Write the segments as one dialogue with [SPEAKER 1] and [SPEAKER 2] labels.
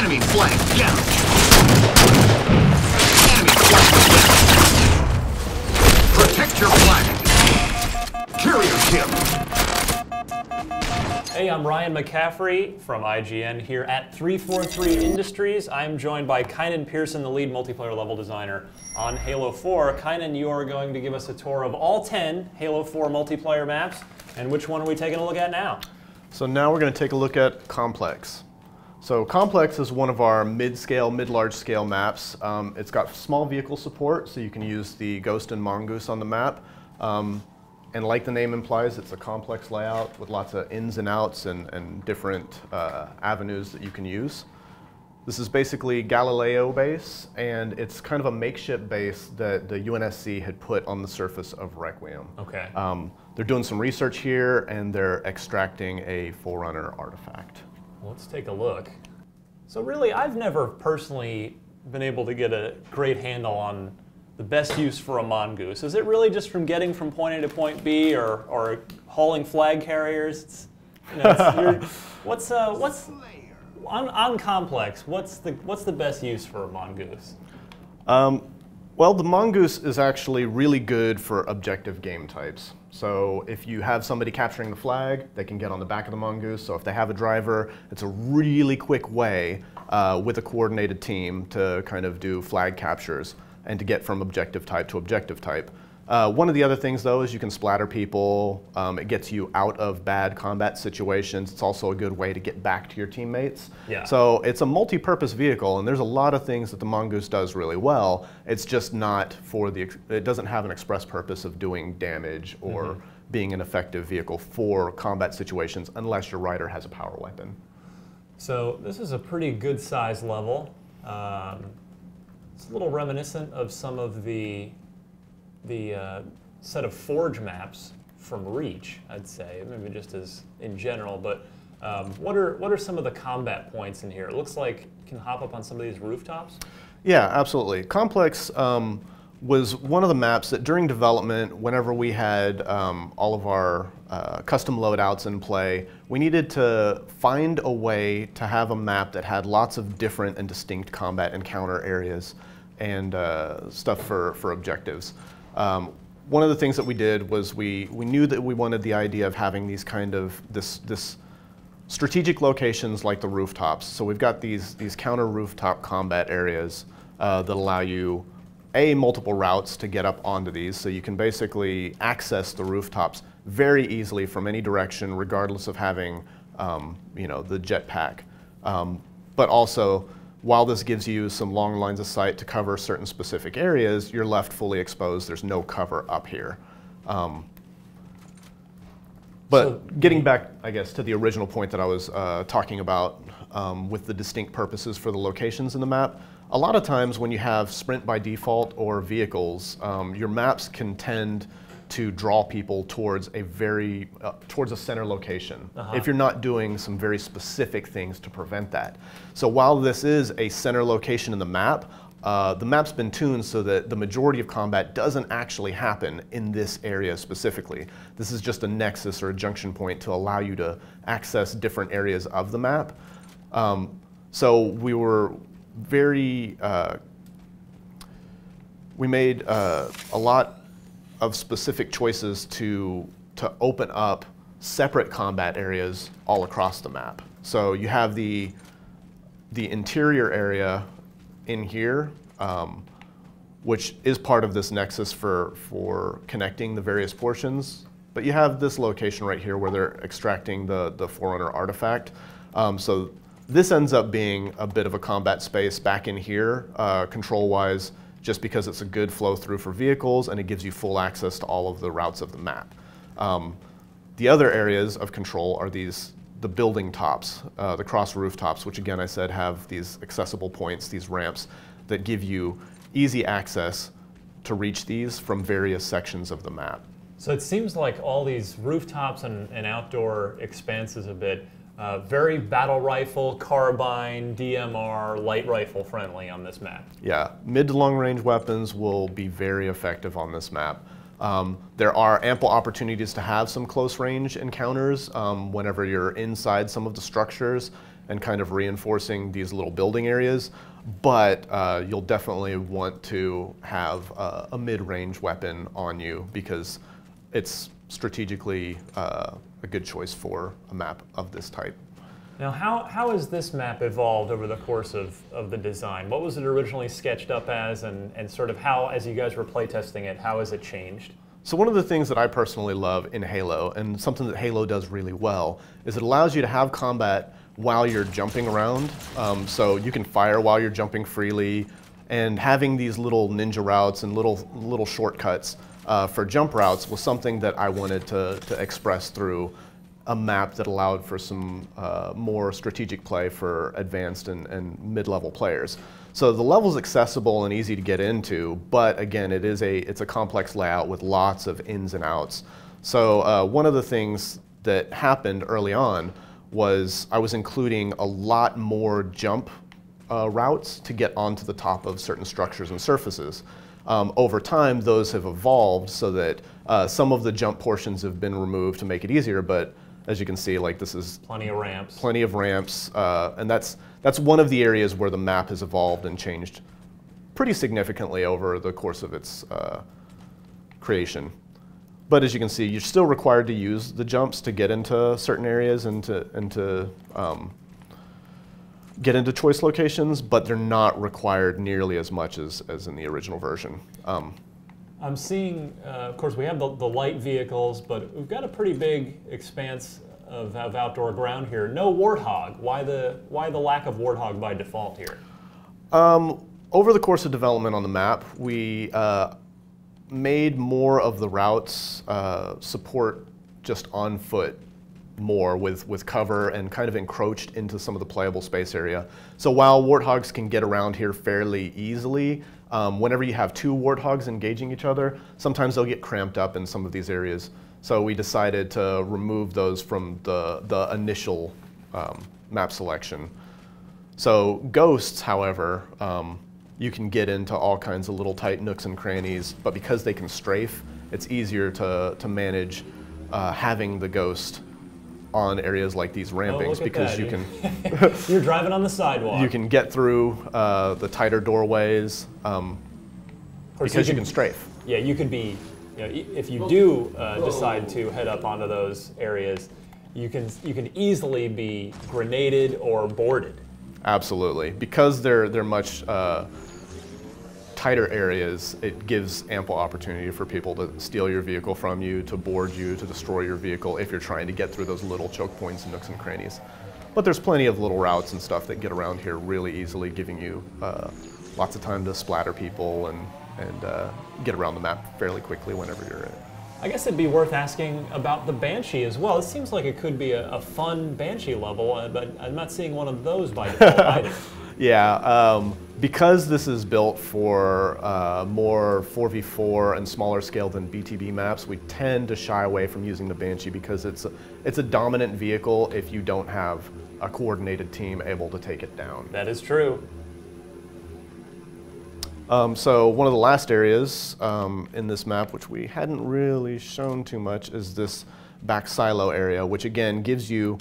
[SPEAKER 1] Enemy flank down. Enemy flank down. Protect your flag. Carrier kill.
[SPEAKER 2] Hey, I'm Ryan McCaffrey from IGN here at 343 Industries. I'm joined by Kynan Pearson, the lead multiplayer level designer on Halo 4. Kynan, you are going to give us a tour of all 10 Halo 4 multiplayer maps. And which one are we taking a look at now?
[SPEAKER 3] So now we're going to take a look at Complex. So Complex is one of our mid-scale, mid-large scale maps. It's got small vehicle support, so you can use the Ghost and Mongoose on the map. And like the name implies, it's a complex layout with lots of ins and outs and different avenues that you can use. This is basically Galileo base, and it's kind of a makeshift base that the UNSC had put on the surface of Requiem.
[SPEAKER 2] Okay.
[SPEAKER 3] They're doing some research here, and they're extracting a Forerunner artifact.
[SPEAKER 2] Well, let's take a look. So really, I've never personally been able to get a great handle on the best use for a Mongoose. Is it really just from getting from point A to point B, or hauling flag carriers? You know, what's on Complex? What's the best use for a Mongoose?
[SPEAKER 3] Well, the Mongoose is actually really good for objective game types. So if you have somebody capturing the flag, they can get on the back of the Mongoose. So if they have a driver, it's a really quick way with a coordinated team to kind of do flag captures and to get from objective type to objective type. One of the other things, though, is you can splatter people. It gets you out of bad combat situations. It's also a good way to get back to your teammates.
[SPEAKER 2] Yeah.
[SPEAKER 3] So it's a multi-purpose vehicle, and there's a lot of things that the Mongoose does really well. It's just not for the, it doesn't have an express purpose of doing damage or being an effective vehicle for combat situations unless your rider has a power weapon.
[SPEAKER 2] So this is a pretty good size level. It's a little reminiscent of some of the set of Forge maps from Reach, I'd say, maybe just as in general, but what are some of the combat points in here? It looks like you can hop up on some of these rooftops.
[SPEAKER 3] Yeah, absolutely. Complex was one of the maps that during development, whenever we had all of our custom loadouts in play, we needed to find a way to have a map that had lots of different and distinct combat encounter areas and stuff for objectives. One of the things that we did was we knew that we wanted the idea of having these kind of this strategic locations like the rooftops. So we've got these counter rooftop combat areas that allow you multiple routes to get up onto these. So you can basically access the rooftops very easily from any direction, regardless of having you know, the jetpack. But also, while this gives you some long lines of sight to cover certain specific areas, you're left fully exposed. There's no cover up here. But getting back, I guess, to the original point that I was talking about with the distinct purposes for the locations in the map, a lot of times when you have sprint by default or vehicles, your maps can tend to draw people towards a center location if you're not doing some very specific things to prevent that. So while this is a center location in the map's been tuned so that the majority of combat doesn't actually happen in this area specifically. This is just a nexus or a junction point to allow you to access different areas of the map. So we were very, we made a lot of specific choices to open up separate combat areas all across the map. So you have the interior area in here, which is part of this nexus for connecting the various portions. But you have this location right here where they're extracting the Forerunner artifact. So this ends up being a bit of a combat space back in here, control-wise, just because it's a good flow through for vehicles and it gives you full access to all of the routes of the map. The other areas of control are the building tops, the cross rooftops, which again I said have these accessible points, these ramps that give you easy access to reach these from various sections of the map.
[SPEAKER 2] So it seems like all these rooftops and outdoor expanses a bit, very battle rifle, carbine, DMR, light rifle friendly on this map.
[SPEAKER 3] Yeah, mid to long range weapons will be very effective on this map. There are ample opportunities to have some close range encounters whenever you're inside some of the structures and kind of reinforcing these little building areas. But you'll definitely want to have a mid-range weapon on you because it's strategically a good choice for a map of this type.
[SPEAKER 2] Now, how has this map evolved over the course of the design? What was it originally sketched up as, and sort of how, as you guys were playtesting it, how has it changed?
[SPEAKER 3] So one of the things that I personally love in Halo, and something that Halo does really well, is it allows you to have combat while you're jumping around. So you can fire while you're jumping freely, and having these little ninja routes and little shortcuts for jump routes was something that I wanted to express through a map that allowed for some more strategic play for advanced and mid-level players. So the level's accessible and easy to get into, but again, it's a complex layout with lots of ins and outs. So one of the things that happened early on was I was including a lot more jump routes to get onto the top of certain structures and surfaces. Over time, those have evolved so that some of the jump portions have been removed to make it easier, but as you can see, like this is
[SPEAKER 2] plenty of ramps.
[SPEAKER 3] Plenty of ramps, and that's one of the areas where the map has evolved and changed pretty significantly over the course of its creation. But as you can see, you're still required to use the jumps to get into certain areas and to get into choice locations, but they're not required nearly as much as in the original version.
[SPEAKER 2] I'm seeing, of course, we have the light vehicles, but we've got a pretty big expanse of outdoor ground here. No Warthog. Why the lack of Warthog by default here?
[SPEAKER 3] Over the course of development on the map, we made more of the routes support just on foot more with cover and kind of encroached into some of the playable space area. So while Warthogs can get around here fairly easily, whenever you have two Warthogs engaging each other, sometimes they'll get cramped up in some of these areas. So we decided to remove those from the initial map selection. So Ghosts, however, you can get into all kinds of little tight nooks and crannies, but because they can strafe, it's easier to manage having the Ghost on areas like these rampings because you can
[SPEAKER 2] you're driving on the sidewalk.
[SPEAKER 3] You can get through the tighter doorways because you can strafe.
[SPEAKER 2] Yeah, you could be, if you do decide to head up onto those areas, you can easily be grenaded or boarded.
[SPEAKER 3] Absolutely, because they're much tighter areas, it gives ample opportunity for people to steal your vehicle from you, to board you, to destroy your vehicle if you're trying to get through those little choke points and nooks and crannies. But there's plenty of little routes and stuff that get around here really easily, giving you lots of time to splatter people and get around the map fairly quickly whenever you're in it.
[SPEAKER 2] I guess it'd be worth asking about the Banshee as well. It seems like it could be a fun Banshee level, but I'm not seeing one of those by default either.
[SPEAKER 3] Yeah, because this is built for more 4v4 and smaller scale than BTB maps, we tend to shy away from using the Banshee because it's a dominant vehicle if you don't have a coordinated team able to take it down.
[SPEAKER 2] That is true.
[SPEAKER 3] So one of the last areas in this map, which we hadn't really shown too much, is this back silo area, which again gives you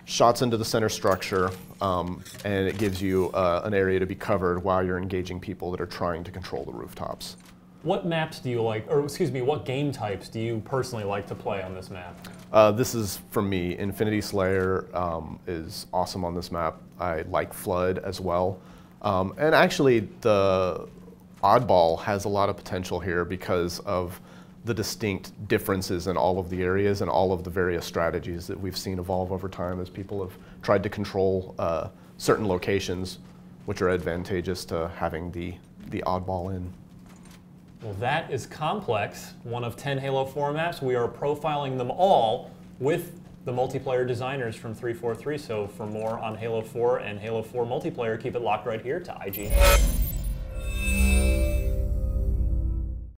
[SPEAKER 3] shots into the center structure, and it gives you an area to be covered while you're engaging people that are trying to control the rooftops.
[SPEAKER 2] What maps do you like, or excuse me, what game types do you personally like to play on this map?
[SPEAKER 3] This is, for me, Infinity Slayer is awesome on this map. I like Flood as well. And actually, the Oddball has a lot of potential here because of the distinct differences in all of the areas and all of the various strategies that we've seen evolve over time as people have tried to control certain locations, which are advantageous to having the Oddball in.
[SPEAKER 2] Well, that is Complex, one of 10 Halo 4 maps. We are profiling them all with the multiplayer designers from 343. So for more on Halo 4 and Halo 4 multiplayer, keep it locked right here to IGN.